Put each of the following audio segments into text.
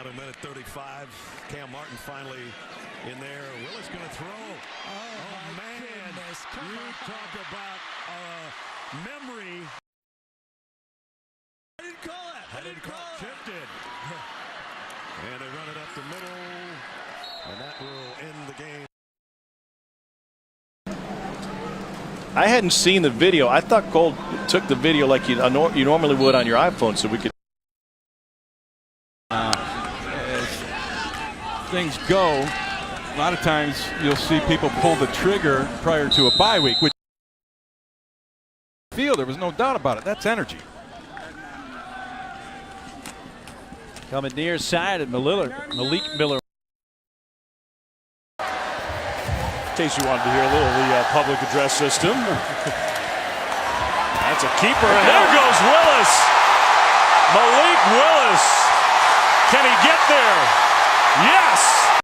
about a minute 35. Cam Martin finally in there. Willis going to throw. Oh man. Goodness. You talk about memory. I didn't call it. I didn't call it. Chipped it. And they run it up the middle. And that will end the game. I hadn't seen the video. I thought Cole took the video like you normally would on your iPhone, so we could. As things go, a lot of times you'll see people pull the trigger prior to a bye week, which there was no doubt about it. That's energy. Coming near side of Malik Miller. In case you wanted to hear a little of the public address system. That's a keeper, and there goes Willis. Malik Willis. Can he get there? Yes!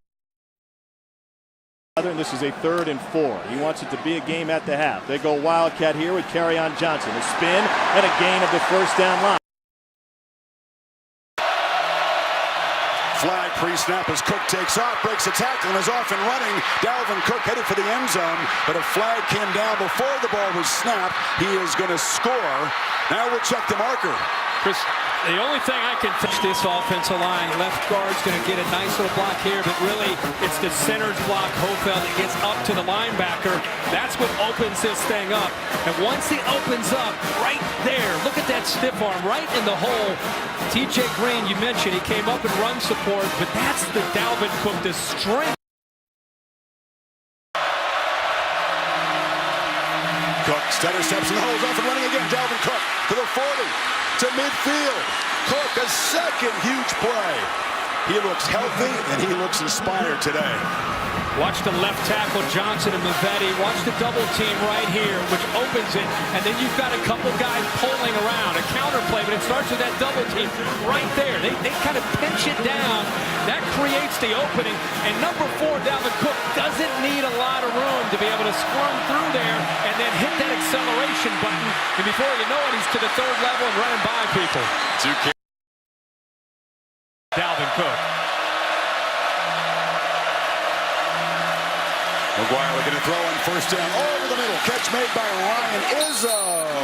And this is a 3rd and 4. He wants it to be a game at the half. They go Wildcat here with Kerryon Johnson. A spin and a gain of the first down line. Flag pre-snap as Cook takes off, breaks a tackle, and is off and running. Dalvin Cook headed for the end zone, but a flag came down before the ball was snapped. He is going to score. Now we'll check the marker. Chris, the only thing I can touch this offensive line, left guard's going to get a nice little block here, but really it's the center's block, Hofeld, that gets up to the linebacker. That's what opens this thing up. And once he opens up, right there, look at that stiff arm, right in the hole. TJ Green, you mentioned, he came up and run support, but that's the Dalvin Cook, the strength. Cook stutter steps and holds off and running again. Dalvin Cook to the 40, to midfield. Cook, a second huge play. He looks healthy and he looks inspired today. Watch the left tackle, Johnson and Mavetti. Watch the double team right here, which opens it. And then you've got a couple guys pulling around, a counter play, but it starts with that double team right there. They kind of pinch it down. That creates the opening. And number 4, Dalvin Cook, doesn't need a lot of room to be able to squirm through there and then hit that acceleration button. And before you know it, he's to the 3rd level and running by people. Dalvin Cook. McGuire looking to throw on first down over the middle. Catch made by Ryan Izzo.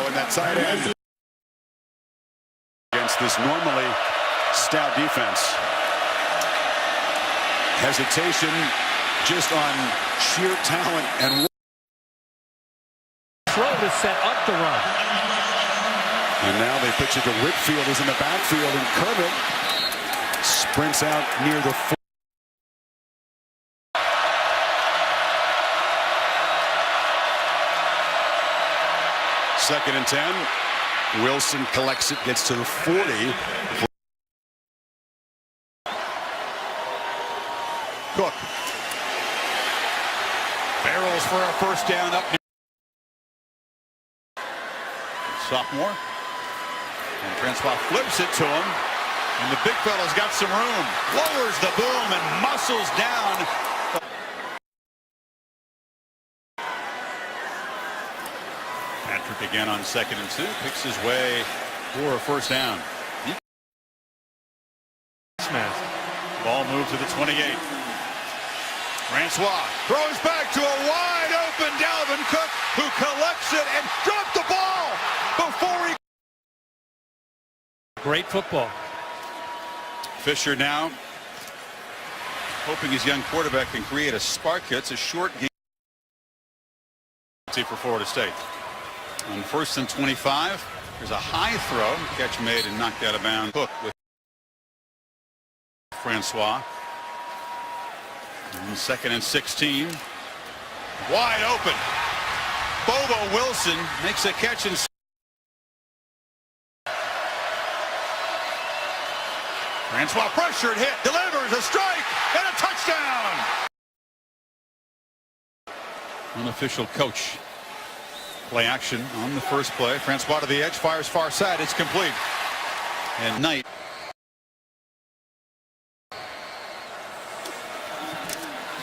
And that tight end against this normally stout defense. Hesitation just on sheer talent and Throw to set up the run. And now they pitch it to Whitfield, who's in the backfield, and Kermit sprints out near the 4. Second and 10. Wilson collects it, gets to the 40. Cook barrels for a first down up. Sophomore. And Francois flips it to him. And the big fella's got some room. Lowers the boom and muscles down. Patrick again on 2nd and 2. Picks his way for a first down. Ball moved to the 28. Francois throws back to a wide open Dalvin Cook, who collects it and dropped the ball before he. Great football. Fisher now hoping his young quarterback can create a spark here. It's a short game for Florida State. On 1st and 25, there's a high throw. Catch made and knocked out of bounds. Hook with Francois. And 2nd and 16. Wide open. Bobo Wilson makes a catch and Francois pressured, hit, delivers a strike and a touchdown. Unofficial coach. Play action on the first play. Francois to the edge, fires far side. It's complete. And Knight.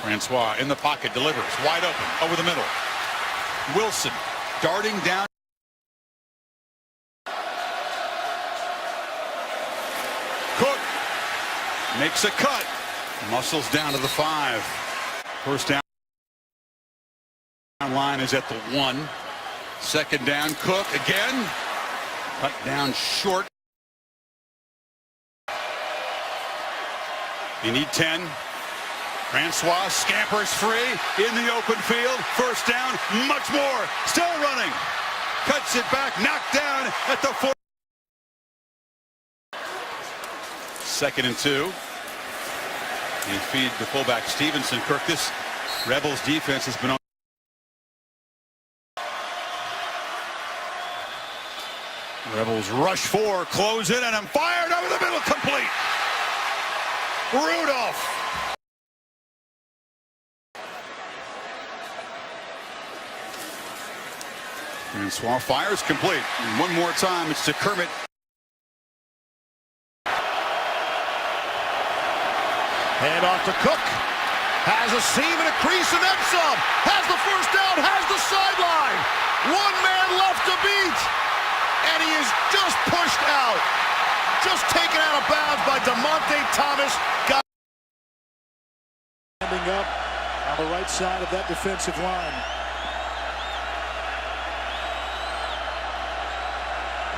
Francois in the pocket, delivers. Wide open, over the middle. Wilson darting down. Cook makes a cut. Muscles down to the 5. First down line is at the 1. Second down, Cook again. Cut down short. You need 10. Francois scampers free in the open field. First down, much more. Still running. Cuts it back, knocked down at the 4. Second and 2. And feed the fullback Stevenson. Kirk, this Rebels defense has been on. Rebels rush 4, close in, and I'm fired over the middle, complete. Rudolph. Francois fires, complete. And one more time, it's to Kermit. Hand off to Cook. Has a seam and a crease and then some. Has the first down, has the sideline. One man left to beat. And he is just pushed out. Just taken out of bounds by DeMonte Thomas. Standing up on the right side of that defensive line.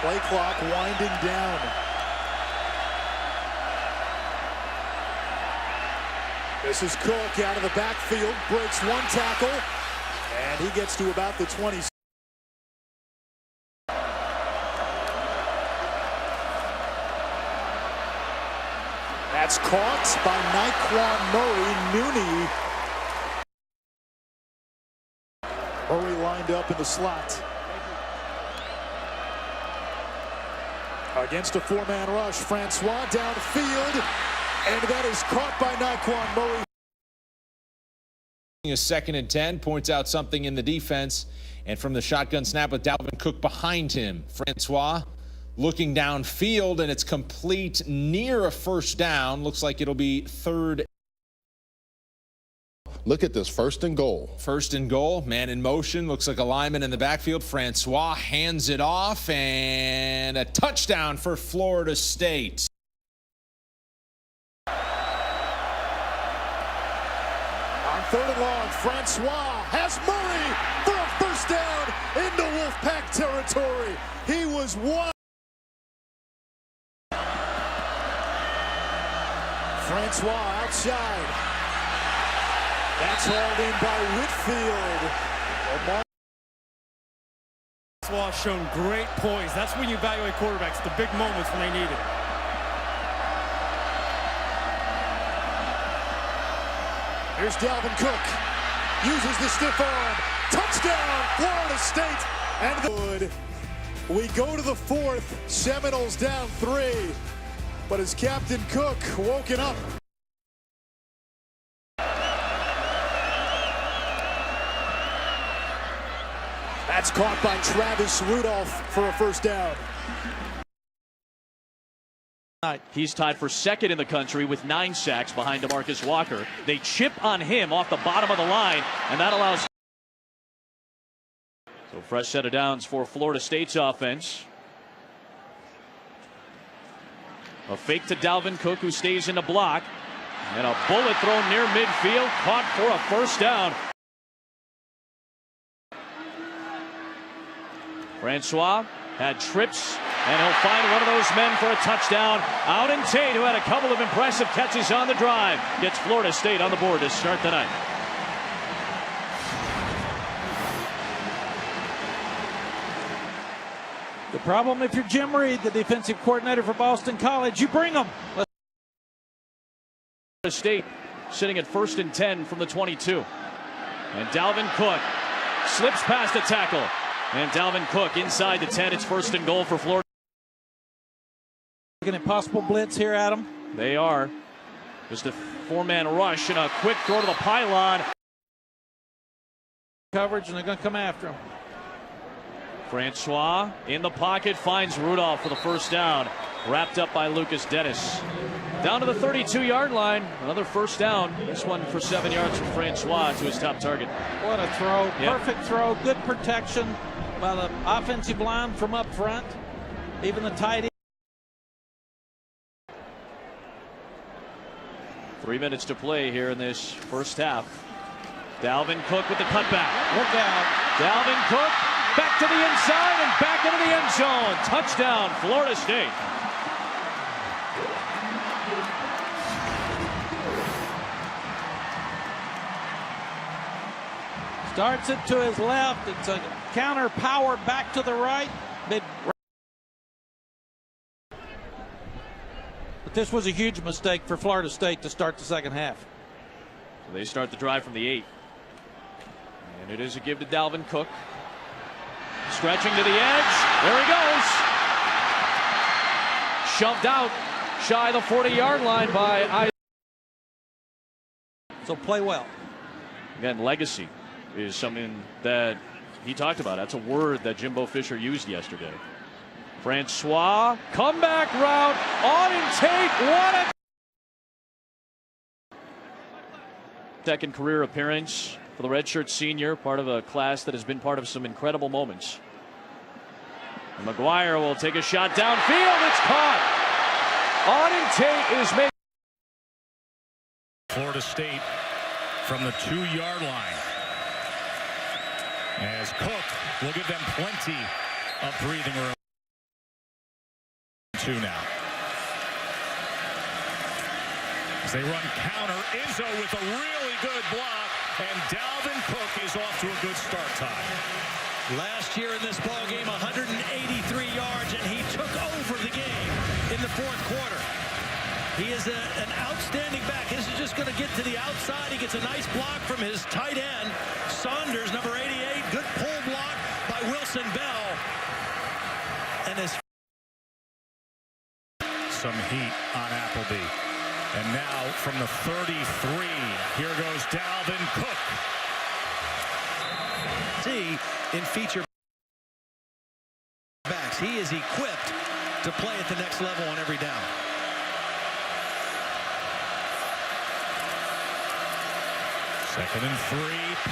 Play clock winding down. This is Cook out of the backfield, breaks one tackle, and he gets to about the 20. That's caught by Naquan Murray. Murray lined up in the slot. Against a 4-man rush, Francois downfield. And that is caught by Naquan Murray. A 2nd and 10, points out something in the defense. And from the shotgun snap with Dalvin Cook behind him, Francois looking downfield, and it's complete near a first down. Looks like it'll be 3rd. Look at this, 1st and goal. 1st and goal, man in motion. Looks like a lineman in the backfield. Francois hands it off, and a touchdown for Florida State. On 3rd and long, Francois has Murray for a first down into Wolfpack territory. He was wide. Francois outside. That's hauled in by Whitfield. Francois shown great poise. That's when you evaluate quarterbacks, the big moments when they need it. Here's Dalvin Cook. Uses the stiff arm. Touchdown, Florida State. And good. We go to the 4th. Seminoles down 3. But as Captain Cook woken up. That's caught by Travis Rudolph for a first down. He's tied for 2nd in the country with 9 sacks behind DeMarcus Walker. They chip on him off the bottom of the line, and that allows. So fresh set of downs for Florida State's offense. A fake to Dalvin Cook, who stays in the block. And a bullet thrown near midfield, caught for a first down. Francois had trips, and he'll find one of those men for a touchdown. Auden Tate, who had a couple of impressive catches on the drive, gets Florida State on the board to start the night. The problem, if you're Jim Reed, the defensive coordinator for Boston College, you bring them. Florida State sitting at 1st and 10 from the 22. And Dalvin Cook slips past a tackle. And Dalvin Cook inside the 10. It's 1st and goal for Florida. Looking at possible blitz here, Adam. They are. Just a 4-man rush and a quick throw to the pylon. Coverage, and they're going to come after him. Francois in the pocket finds Rudolph for the first down. Wrapped up by Lucas Dennis. Down to the 32-yard line. Another first down. This one for 7 yards from Francois to his top target. What a throw. Yep. Perfect throw. Good protection by the offensive line from up front. Even the tight end. 3 minutes to play here in this first half. Dalvin Cook with the cutback. Look out. Dalvin Cook back to the inside and back into the end zone. Touchdown, Florida State. Starts it to his left. It's a counter power back to the right. But this was a huge mistake for Florida State to start the second half. So they start the drive from the 8. And it is a give to Dalvin Cook. Stretching to the edge. There he goes. Shoved out shy of the 40-yard line by Isaac. So play well. Again, legacy is something that he talked about. That's a word that Jimbo Fisher used yesterday. Francois, comeback route, on intake, what a second career appearance for the redshirt senior, part of a class that has been part of some incredible moments. And McGuire will take a shot downfield, it's caught. On intake is made. Florida State from the 2-yard line. As Cook will give them plenty of breathing room. 2 now. As they run counter, Izzo with a really good block, and Dalvin Cook is off to a good start time. Last year in this ball game, 183 yards, and he took over the game in the fourth quarter. He is an outstanding back. This is just going to get to the outside. He gets a nice block from his tight end, Saunders, number 88. Good pull block by Wilson Bell. And his some heat on Appleby. And now from the 33, here goes Dalvin Cook. See, in feature backs, he is equipped to play at the next level on every down. Second and 3,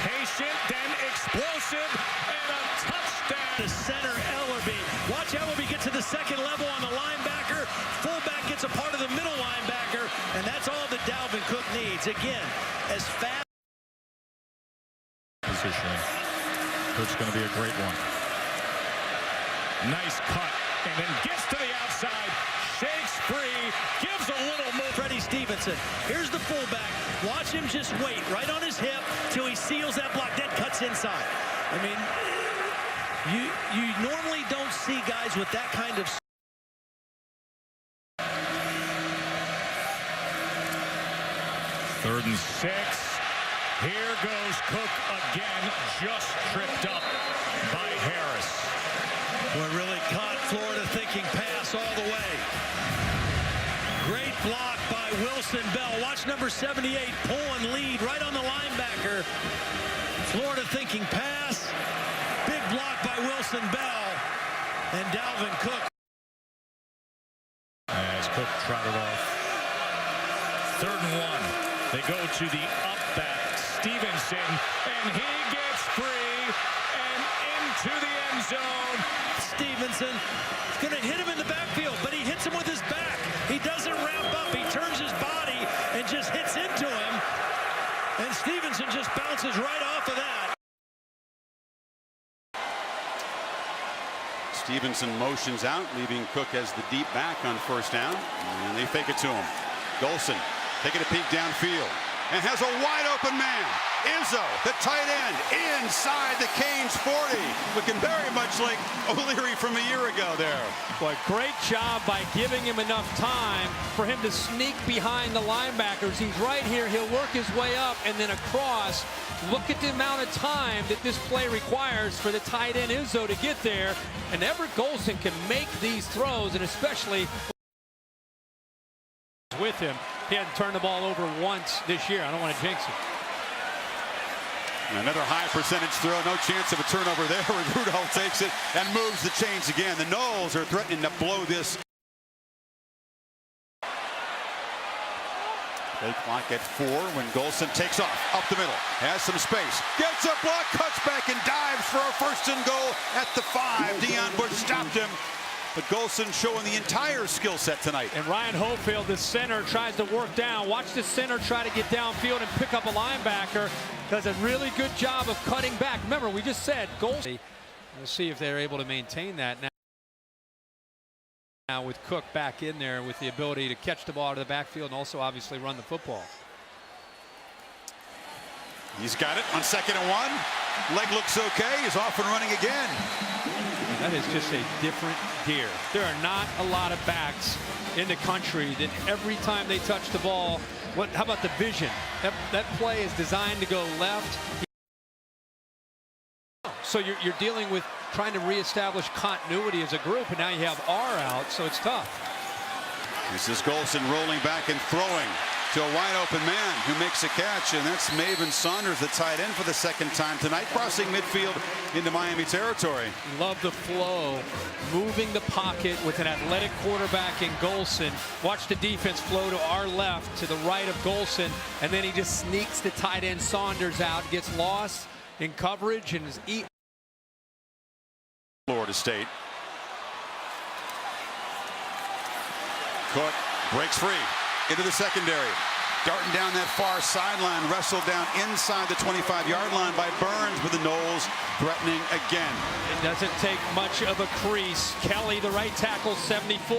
patient, then explosive, and a touchdown. The center, Ellerby. Watch Ellerby get to the second level on the linebacker. Fullback gets a part of the middle linebacker, and that's all that Dalvin Cook needs. Again, as fast. Positioning. Cook's going to be a great one. Nice cut, and then gets to the outside, shakes free, gives a little move. Freddie Stevenson. Here's the fullback. Watch him just wait right on his hip till he seals that block, then cuts inside. I mean, you normally don't see guys with that kind of. Third and 6. Here goes Cook again, just tripped up by Harris. Boy, really caught Florida thinking pass all the way. Great block by Wilson Bell. Watch number 78 pull and lead right on the linebacker. Florida thinking pass. Big block by Wilson Bell. And Dalvin Cook. As Cook trotted off. Third and 1. They go to the up back, Stevenson, and he gets free and into the end zone. Stevenson is going to hit him in the backfield, but he hits him with his back. He doesn't wrap up. He turns his body and just hits into him. And Stevenson just bounces right off of that. Stevenson motions out, leaving Cook as the deep back on first down. And they fake it to him. Golson taking a peek downfield and has a wide open man. Izzo, the tight end, inside the Canes 40. Looking very much like O'Leary from a year ago there. Boy, great job by giving him enough time for him to sneak behind the linebackers. He's right here. He'll work his way up and then across. Look at the amount of time that this play requires for the tight end Izzo to get there. And Everett Golson can make these throws, and especially with him. He hadn't turned the ball over once this year. I don't want to jinx it. Another high percentage throw. No chance of a turnover there. Rudolph takes it and moves the chains again. The Noles are threatening to blow this. Play clock at 4 when Golson takes off up the middle. Has some space. Gets a block, cuts back and dives for a first and goal at the 5. Deion Bush stopped him. but Golson showing the entire skill set tonight. And Ryan Hofield, the center, tries to work down. Watch the center try to get downfield and pick up a linebacker. Does a really good job of cutting back. Remember, we just said Golson. We'll see if they're able to maintain that now with Cook back in there with the ability to catch the ball out of the backfield and also obviously run the football. He's got it on 2nd and 1. Leg looks okay. He's off and running again. That is just a different gear. There are not a lot of backs in the country that every time they touch the ball, how about the vision? That play is designed to go left. So you're dealing with trying to reestablish continuity as a group, and now you have R out, so it's tough. This is Golson rolling back and throwing to a wide open man who makes a catch, and that's Maven Saunders, the tight end, for the 2nd time tonight, crossing midfield into Miami territory. Love the flow, moving the pocket with an athletic quarterback in Golson. Watch the defense flow to our left, to the right of Golson, and then he just sneaks the tight end Saunders out, gets lost in coverage, and is eaten. Florida State. Cook breaks free into the secondary. Darting down that far sideline, wrestled down inside the 25-yard line by Burns, with the Knowles threatening again. It doesn't take much of a crease. Kelly, the right tackle, 74,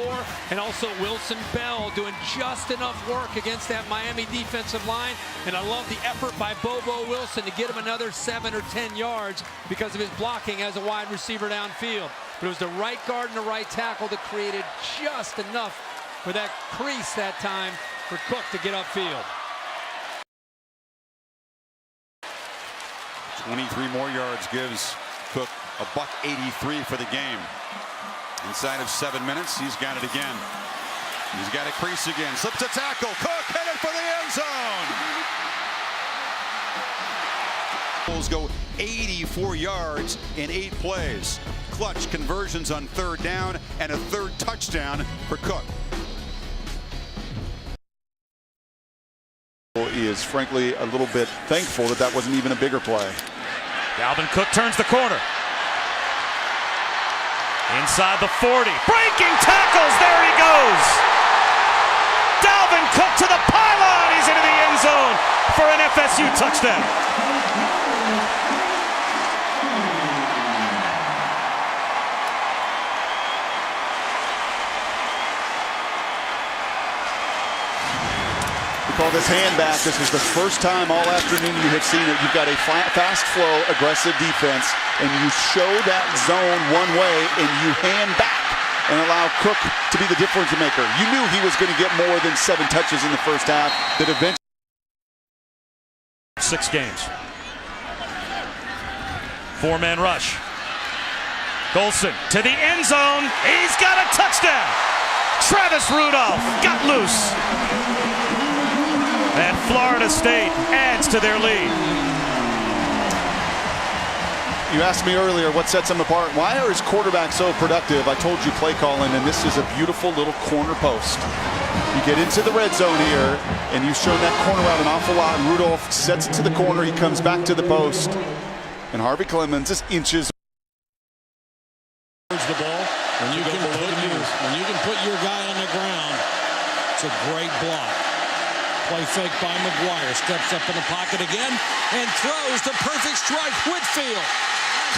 and also Wilson Bell doing just enough work against that Miami defensive line. And I love the effort by Bobo Wilson to get him another 7 or 10 yards because of his blocking as a wide receiver downfield. But it was the right guard and the right tackle that created just enough for that crease that time for Cook to get upfield. 23 more yards gives Cook a $183 for the game. Inside of 7 minutes, he's got it again. He's got a crease again. Slips a tackle. Cook headed for the end zone. Bulls go 84 yards in 8 plays. Clutch conversions on 3rd down and a 3rd touchdown for Cook. Is frankly a little bit thankful that wasn't even a bigger play. Dalvin Cook turns the corner. Inside the 40. Breaking tackles. There he goes. Dalvin Cook to the pylon. He's into the end zone for an FSU touchdown. Call this hand back. This is the first time all afternoon you have seen it. You've got a fast flow, aggressive defense, and you show that zone one way and you hand back and allow Cook to be the difference maker. You knew he was going to get more than 7 touches in the first half. That eventually 6 games. 4-man rush. Golson to the end zone. He's got a touchdown. Travis Rudolph got loose. And Florida State adds to their lead. You asked me earlier what sets them apart. Why are his quarterbacks so productive? I told you play calling, and this is a beautiful little corner post. You get into the red zone here, and you've shown that corner out an awful lot. And Rudolph sets it to the corner. He comes back to the post, and Harvey Clemens is inches. The ball. When you can put your guy on the ground, it's a great block. Play fake by McGuire. Steps up in the pocket again and throws the perfect strike. Whitfield.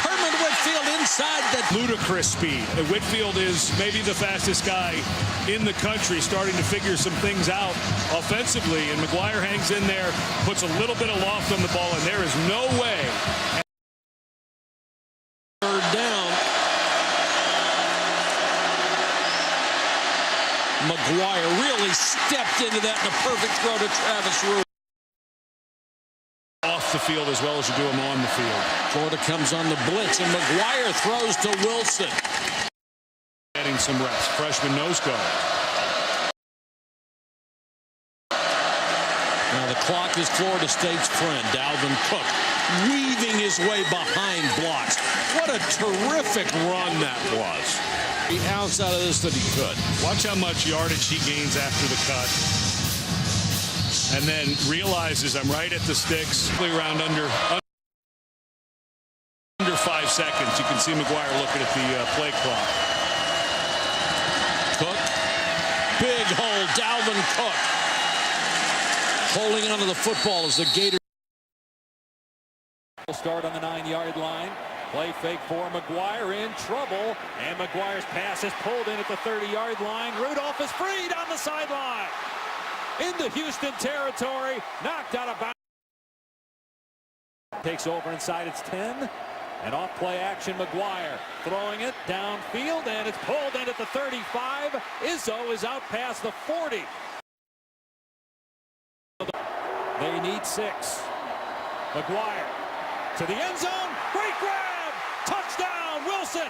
Kermit Whitfield inside the Ludicrous speed. Whitfield is maybe the fastest guy in the country, starting to figure some things out offensively. And McGuire hangs in there, puts a little bit of loft on the ball, and there is no way. Third down. McGuire really stepped into that in a perfect throw to Travis Rudolph. Off the field as well as you do him on the field. Florida comes on the blitz, and McGuire throws to Wilson. Getting some reps. Freshman nose guard. Now the clock is Florida State's friend, Dalvin Cook, weaving his way behind blocks. What a terrific run that was. He ounce out of this that he could. Watch how much yardage he gains after the cut. And then realizes I'm right at the sticks. Around under 5 seconds. You can see McGuire looking at the play clock. Big hole, Dalvin Cook. Holding onto the football as the Gators. Start on the 9-yard line. Play fake for McGuire, in trouble, and McGuire's pass is pulled in at the 30-yard line. Rudolph is freed on the sideline. Into Houston territory, knocked out of bounds. Takes over inside its 10, and off play action McGuire throwing it downfield, and it's pulled in at the 35. Izzo is out past the 40. They need 6. McGuire to the end zone. Great grab! Touchdown, Wilson!